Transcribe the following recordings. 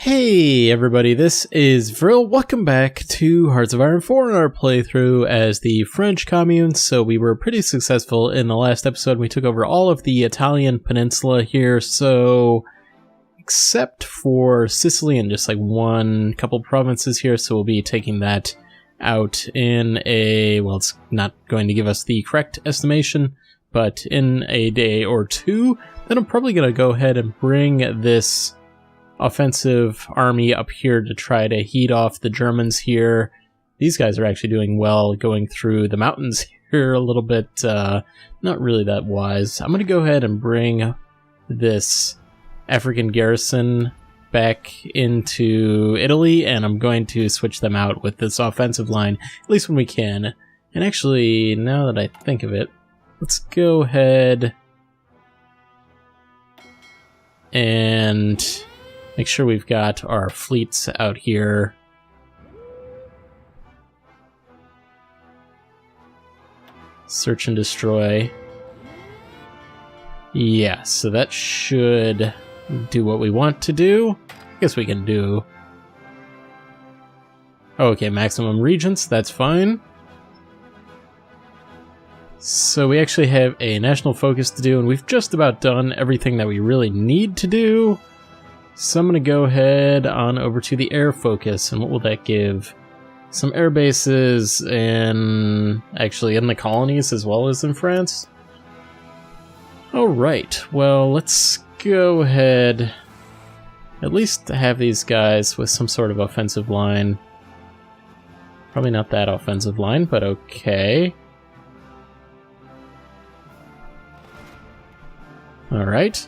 Hey everybody, this is Vril. Welcome back to Hearts of Iron 4 in our playthrough as the French Commune. So we were pretty successful in the last episode. We took over all of the Italian peninsula here, so except for Sicily and just like one couple provinces here, so we'll be taking that out in a, well, it's not going to give us the correct estimation, but in a day or two. Then I'm probably going to go ahead and bring this offensive army up here to try to heat off the Germans here. These guys are actually doing well going through the mountains here a little bit. Not really that wise. I'm going to go ahead and bring this African garrison back into Italy, and I'm going to switch them out with this offensive line, at least when we can. And actually, now that I think of it, let's go ahead and make sure we've got our fleets out here. Search and destroy. Yeah, so that should do what we want to do. I guess we can do... Okay, maximum regents, that's fine. So we actually have a national focus to do, and we've just about done everything that we really need to do. So I'm going to go ahead on over to the air focus, and what will that give? Some air bases actually in the colonies as well as in France. Alright, well, let's go ahead, at least have these guys with some sort of offensive line. Probably not that offensive line, but okay. Alright.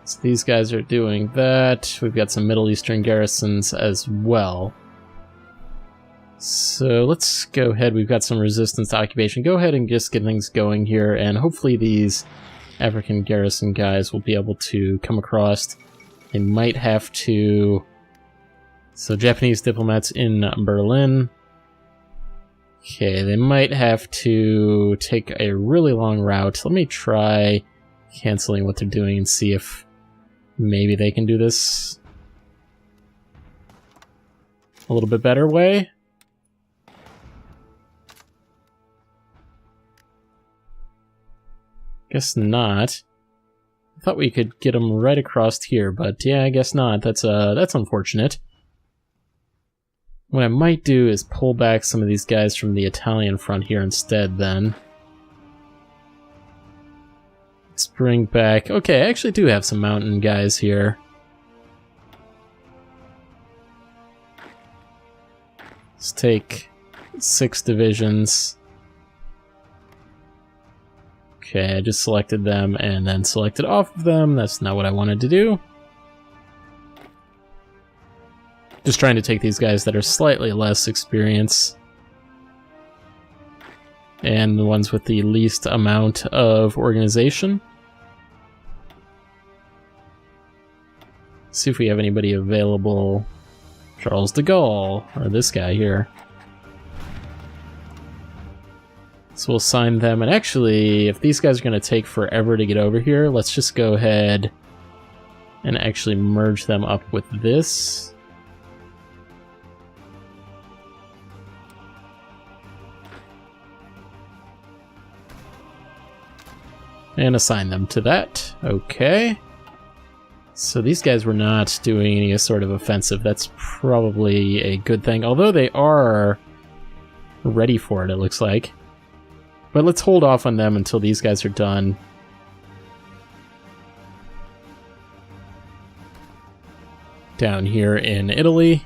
So these guys are doing that. We've got some Middle Eastern garrisons as well. So let's go ahead. We've got some resistance to occupation. Go ahead and just get things going here, and hopefully these African garrison guys will be able to come across. They might have to... So Japanese diplomats in Berlin. Okay, they might have to take a really long route. Let me try canceling what they're doing and see if maybe they can do this a little bit better way. Guess not. I thought we could get them right across here, but yeah, I guess not. That's unfortunate. What I might do is pull back some of these guys from the Italian front here instead then. Let's bring back... Okay, I actually do have some mountain guys here. Let's take 6 divisions. Okay, I just selected them and then selected off of them. That's not what I wanted to do. Just trying to take these guys that are slightly less experience. And the ones with the least amount of organization. See if we have anybody available. Charles de Gaulle, or this guy here. So we'll assign them, and actually, if these guys are going to take forever to get over here, let's just go ahead and actually merge them up with this. And assign them to that. Okay. So these guys were not doing any sort of offensive. That's probably a good thing. Although they are ready for it, it looks like. But let's hold off on them until these guys are done. Down here in Italy.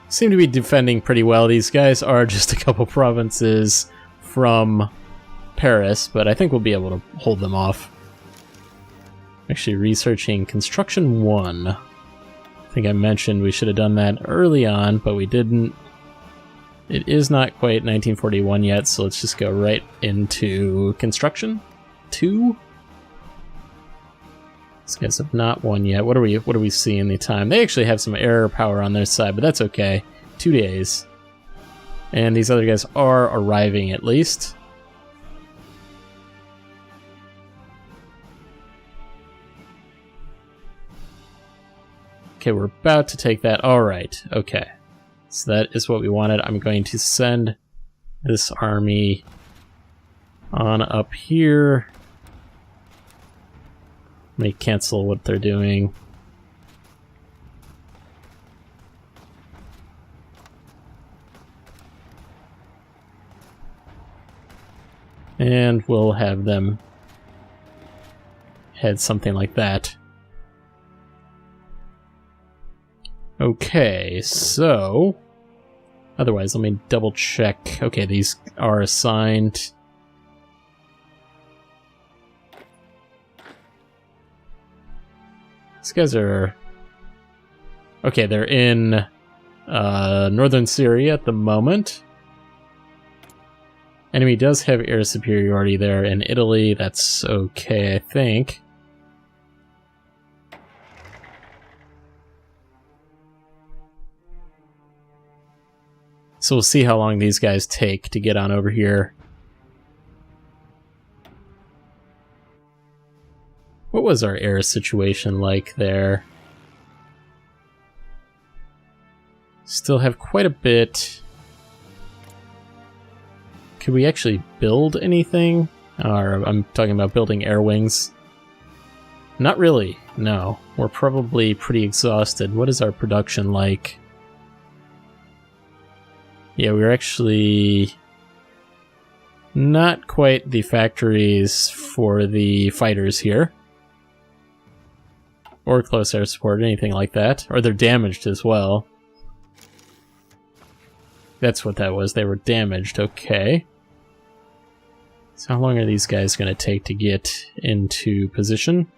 Seem to be defending pretty well. These guys are just a couple provinces from Paris, but I think we'll be able to hold them off. Actually researching construction 1. I think I mentioned we should have done that early on, but we didn't. It is not quite 1941 yet, so let's just go right into construction 2. These guys have not won yet. What are we seeing the time? They actually have some air power on their side, but that's okay. 2 days. And these other guys are arriving at least. Okay, we're about to take that. All right. Okay. So that is what we wanted. I'm going to send this army on up here. Let me cancel what they're doing. And we'll have them head something like that. Okay, so... Otherwise, let me double check. Okay, these are assigned. These guys are... Okay, they're in northern Syria at the moment. Enemy does have air superiority there in Italy. That's okay, I think. So we'll see how long these guys take to get on over here. What was our air situation like there? Still have quite a bit. Could we actually build anything? Or I'm talking about building air wings. Not really, no. We're probably pretty exhausted. What is our production like? Yeah, we're actually not quite the factories for the fighters here. Or close air support, anything like that. Or they're damaged as well. That's what that was, they were damaged, okay. So how long are these guys going to take to get into position?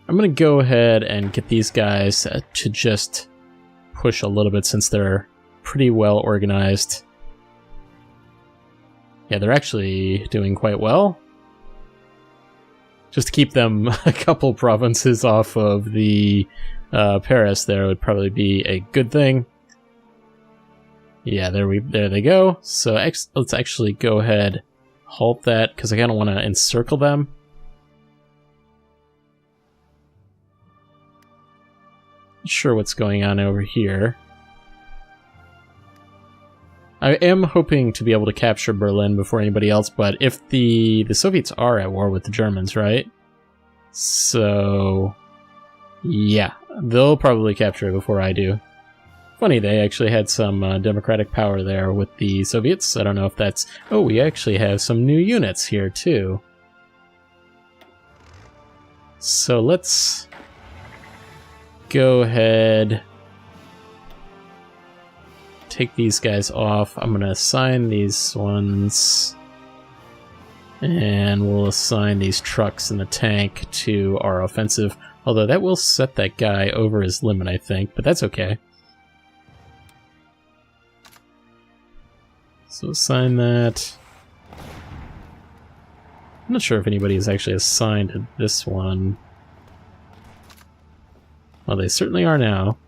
I'm going to go ahead and get these guys to just push a little bit since they're pretty well organized. Yeah, they're actually doing quite well. Just to keep them a couple provinces off of the Paris there would probably be a good thing. Yeah, there they go. So let's actually go ahead, halt that, because I kind of want to encircle them. Not sure what's going on over here. I am hoping to be able to capture Berlin before anybody else, but if the Soviets are at war with the Germans, right? So, yeah, they'll probably capture it before I do. Funny, they actually had some democratic power there with the Soviets. I don't know if that's... Oh, we actually have some new units here, too. So let's go ahead, take these guys off. I'm going to assign these ones, and we'll assign these trucks and the tank to our offensive. Although that will set that guy over his limit, I think, but that's okay. So assign that. I'm not sure if anybody is actually assigned to this one. Well, they certainly are now.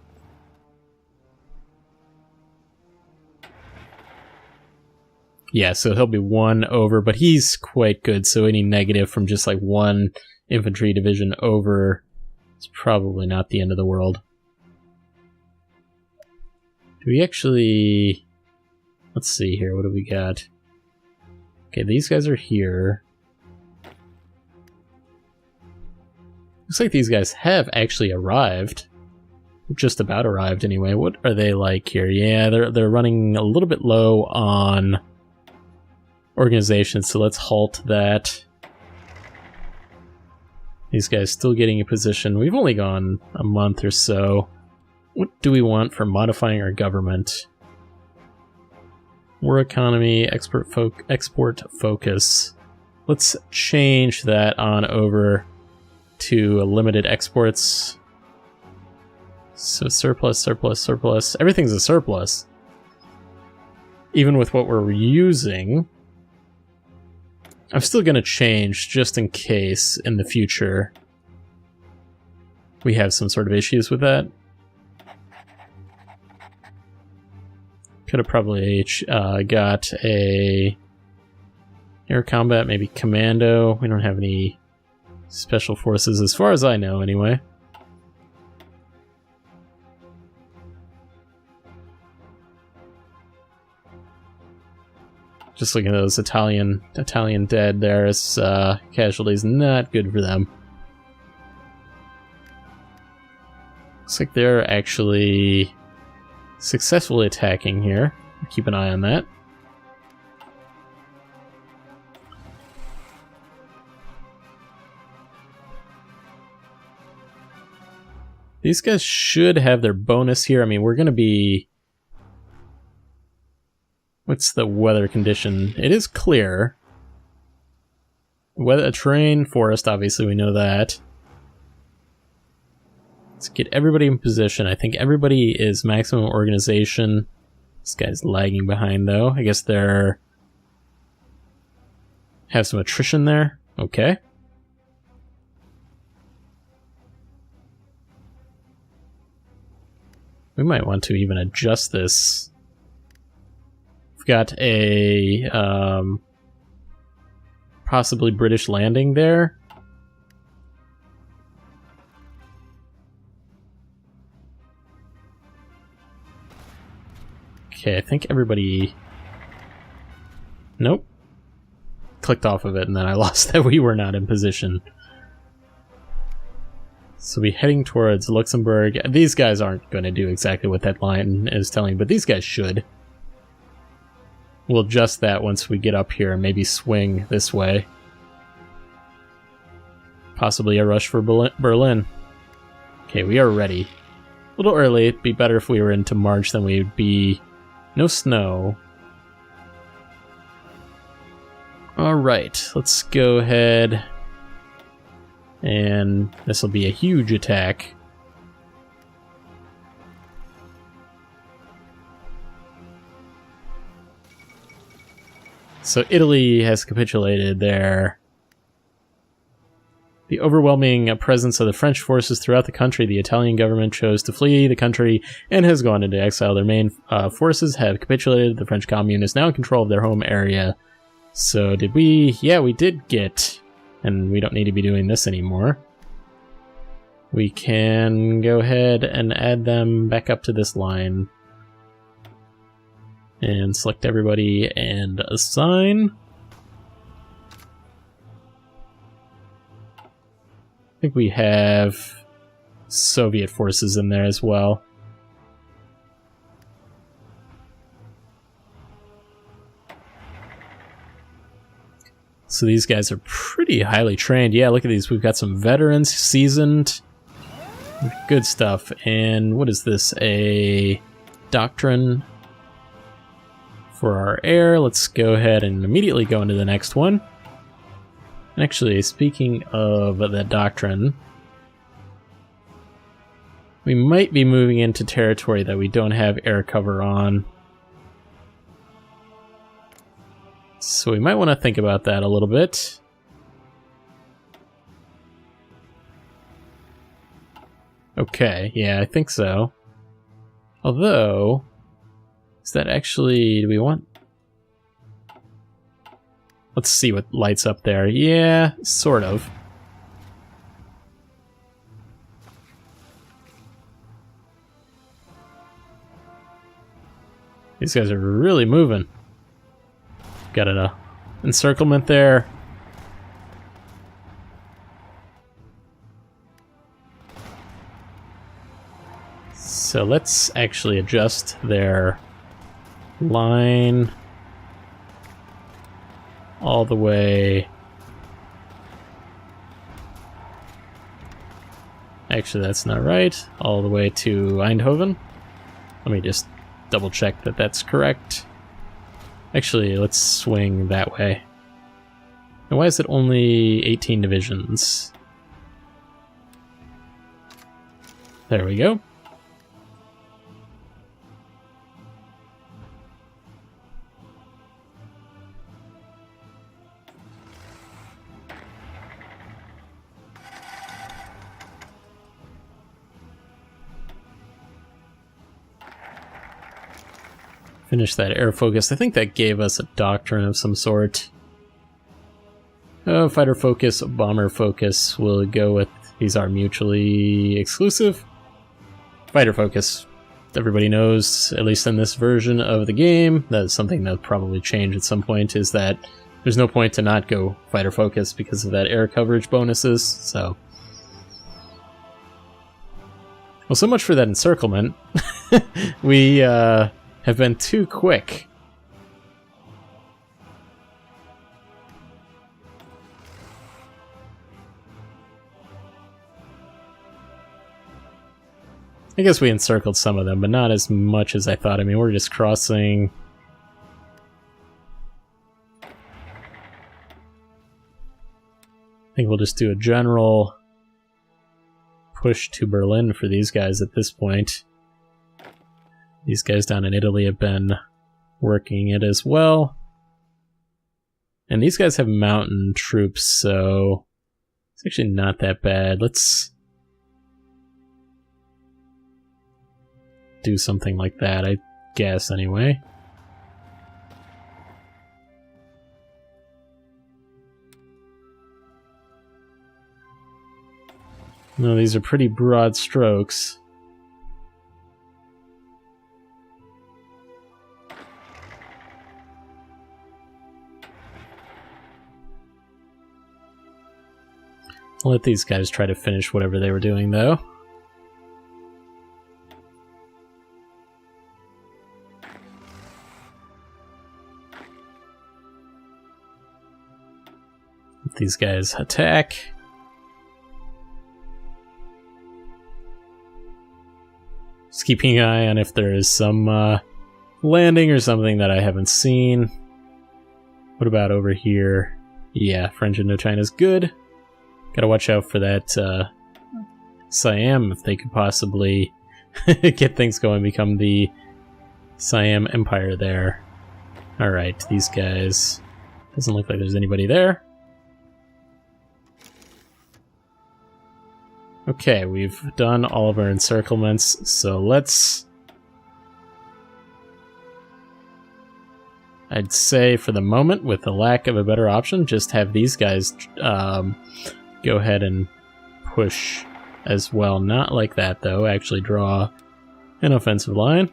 Yeah, so he'll be one over, but he's quite good, so any negative from just like one infantry division over is probably not the end of the world. Do we actually... Let's see here, what do we got? Okay, these guys are here. Looks like these guys have actually arrived. Just about arrived anyway. What are they like here? Yeah, they're running a little bit low on organization, so let's halt that. These guys still getting a position. We've only gone a month or so. What do we want for modifying our government? War economy, export focus. Let's change that on over to limited exports. So surplus, surplus, surplus. Everything's a surplus. Even with what we're using. I'm still going to change just in case in the future we have some sort of issues with that. Could have probably got a air combat, maybe commando. We don't have any Special forces, as far as I know, anyway. Just looking at those Italian dead there as casualties, not good for them. Looks like they're actually successfully attacking here. Keep an eye on that. These guys should have their bonus here. I mean, we're going to be... What's the weather condition? It is clear. Weather, terrain, forest, obviously we know that. Let's get everybody in position. I think everybody is maximum organization. This guy's lagging behind, though. I guess they're... have some attrition there. Okay. We might want to even adjust this. We've got a possibly British landing there. Okay, I think everybody... Nope. Clicked off of it and then I lost that we were not in position. So we're heading towards Luxembourg. These guys aren't going to do exactly what that line is telling, but these guys should. We'll adjust that once we get up here and maybe swing this way. Possibly a rush for Berlin. Okay, we are ready. A little early. It'd be better if we were into March than we'd be... No snow. Alright, let's go ahead... And this will be a huge attack. So Italy has capitulated there. The overwhelming presence of the French forces throughout the country, the Italian government chose to flee the country and has gone into exile. Their main forces have capitulated. The French Commune is now in control of their home area. So did we... Yeah, we did get... And we don't need to be doing this anymore. We can go ahead and add them back up to this line. And select everybody and assign. I think we have Soviet forces in there as well. So these guys are pretty highly trained. Yeah, look at these. We've got some veterans, seasoned. Good stuff. And what is this? A doctrine for our air. Let's go ahead and immediately go into the next one. Actually, speaking of the doctrine, we might be moving into territory that we don't have air cover on. So we might want to think about that a little bit. Okay, yeah, I think so. Although, is that actually... do we want... Let's see what lights up there. Yeah, sort of. These guys are really moving. Got an encirclement there. So let's actually adjust their line all the way. Actually, that's not right. All the way to Eindhoven. Let me just double check that that's correct. Actually, let's swing that way. And why is it only 18 divisions? There we go. Finish that air focus. I think that gave us a doctrine of some sort. Fighter focus, bomber focus. We'll go with, these are mutually exclusive. Fighter focus. Everybody knows, at least in this version of the game, that's something that'll probably change at some point, is that there's no point to not go fighter focus because of that air coverage bonuses, so. Well, so much for that encirclement. We have been too quick. I guess we encircled some of them, but not as much as I thought. I mean, we're just crossing. I think we'll just do a general push to Berlin for these guys at this point. These guys down in Italy have been working it as well. And these guys have mountain troops, so it's actually not that bad. Let's do something like that, I guess, anyway. No, these are pretty broad strokes. I'll let these guys try to finish whatever they were doing, though. These guys attack. Just keeping an eye on if there is some landing or something that I haven't seen. What about over here? Yeah, French Indochina's good. Gotta watch out for that Siam, if they could possibly get things going, become the Siam Empire there. Alright, these guys. Doesn't look like there's anybody there. Okay, we've done all of our encirclements, so let's... I'd say for the moment, with the lack of a better option, just have these guys go ahead and push as well. Not like that, though. Actually draw an offensive line.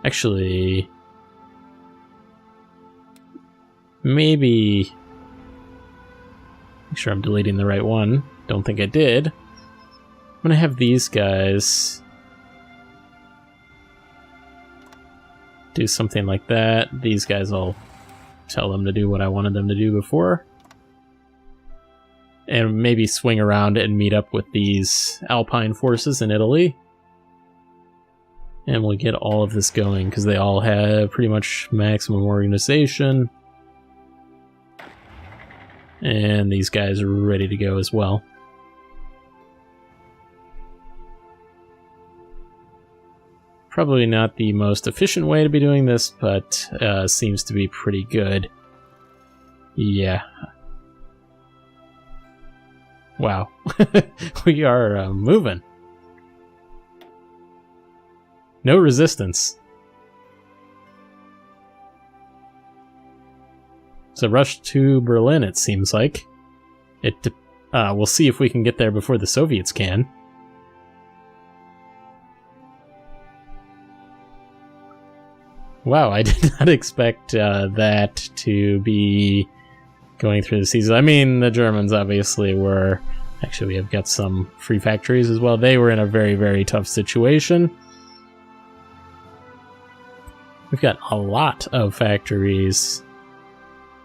Actually... maybe... make sure I'm deleting the right one. Don't think I did. I'm gonna have these guys do something like that. These guys, I'll tell them to do what I wanted them to do before. And maybe swing around and meet up with these Alpine forces in Italy. And we'll get all of this going, because they all have pretty much maximum organization. And these guys are ready to go as well. Probably not the most efficient way to be doing this, but seems to be pretty good. Yeah. Wow. We are moving. No resistance. It's a rush to Berlin, it seems like. We'll see if we can get there before the Soviets can. Wow, I did not expect that to be going through the season. I mean, the Germans obviously were... Actually, we have got some free factories as well. They were in a very, very tough situation. We've got a lot of factories.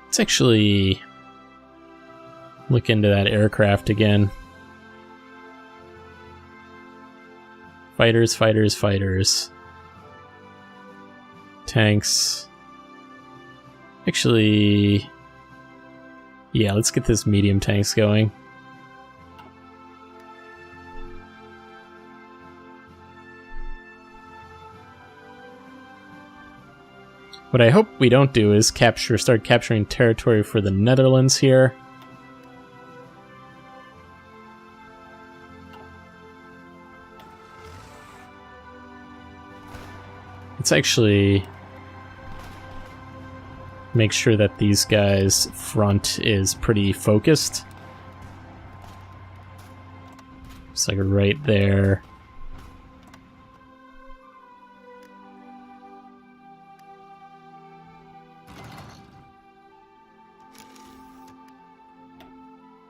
Let's actually look into that aircraft again. Fighters, fighters, fighters. Tanks. Actually, yeah, let's get this medium tanks going. What I hope we don't do is start capturing territory for the Netherlands here. Let's actually make sure that these guys' front is pretty focused. It's like right there.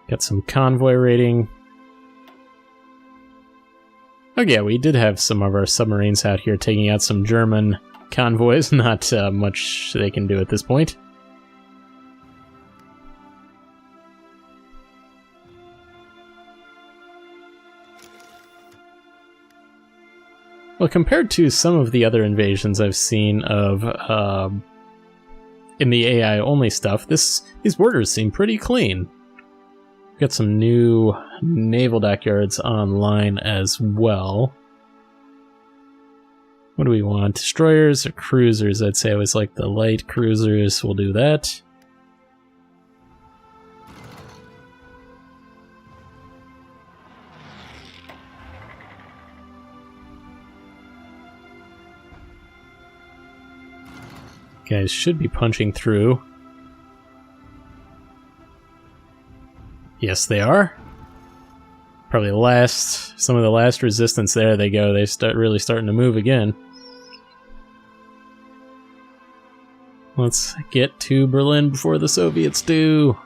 Got some convoy raiding. Oh yeah, we did have some of our submarines out here taking out some German convoys. Not much they can do at this point. Well, compared to some of the other invasions I've seen of in the AI-only stuff, these borders seem pretty clean. Got some new naval dockyards online as well. What do we want? Destroyers or cruisers? I'd say I always like the light cruisers. We'll do that. Guys should be punching through. Yes, they are. Probably some of the last resistance. There they go. They really starting to move again. Let's get to Berlin before the Soviets do.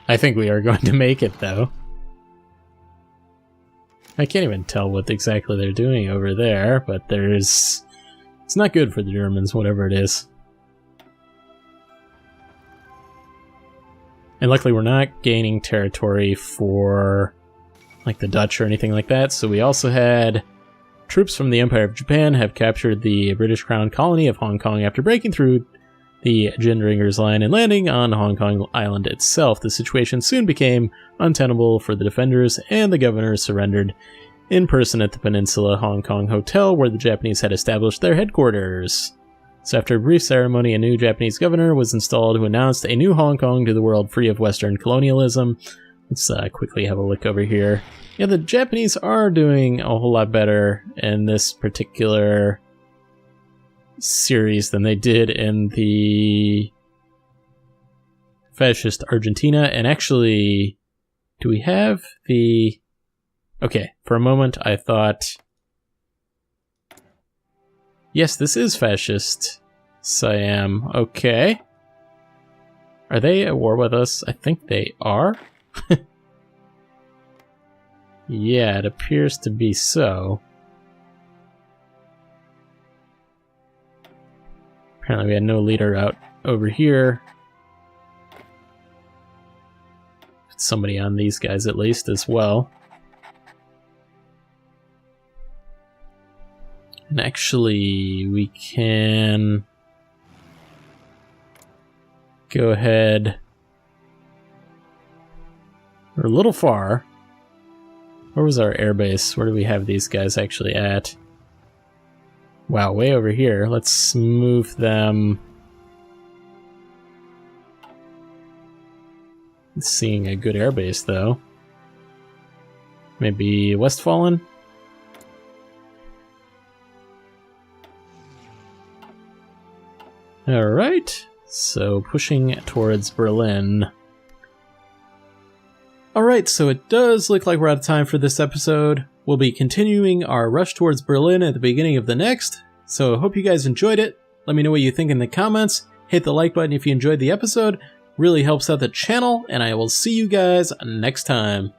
I think we are going to make it, though. I can't even tell what exactly they're doing over there, but it's not good for the Germans, whatever it is. And luckily we're not gaining territory for like the Dutch or anything like that, so we also had troops from the Empire of Japan have captured the British Crown colony of Hong Kong after breaking through the Gendringers line and landing on Hong Kong Island itself. The situation soon became untenable for the defenders, and the governor surrendered in person at the Peninsula Hong Kong Hotel, where the Japanese had established their headquarters. So after a brief ceremony, a new Japanese governor was installed who announced a new Hong Kong to the world free of Western colonialism. Let's quickly have a look over here. Yeah, the Japanese are doing a whole lot better in this particular series than they did in the fascist Argentina. And actually, do we have the... Okay, for a moment I thought... Yes, this is fascist Siam. Okay. Are they at war with us? I think they are. Yeah, it appears to be so. Apparently we had no leader out over here. Somebody on these guys at least as well. And actually we can go ahead. We're a little far. Where was our airbase? Where do we have these guys actually at? Wow, way over here. Let's move them. Seeing a good airbase, though. Maybe Westfalen? Alright, so pushing towards Berlin. Alright, so it does look like we're out of time for this episode. We'll be continuing our rush towards Berlin at the beginning of the next, so I hope you guys enjoyed it. Let me know what you think in the comments. Hit the like button if you enjoyed the episode. Really helps out the channel, and I will see you guys next time.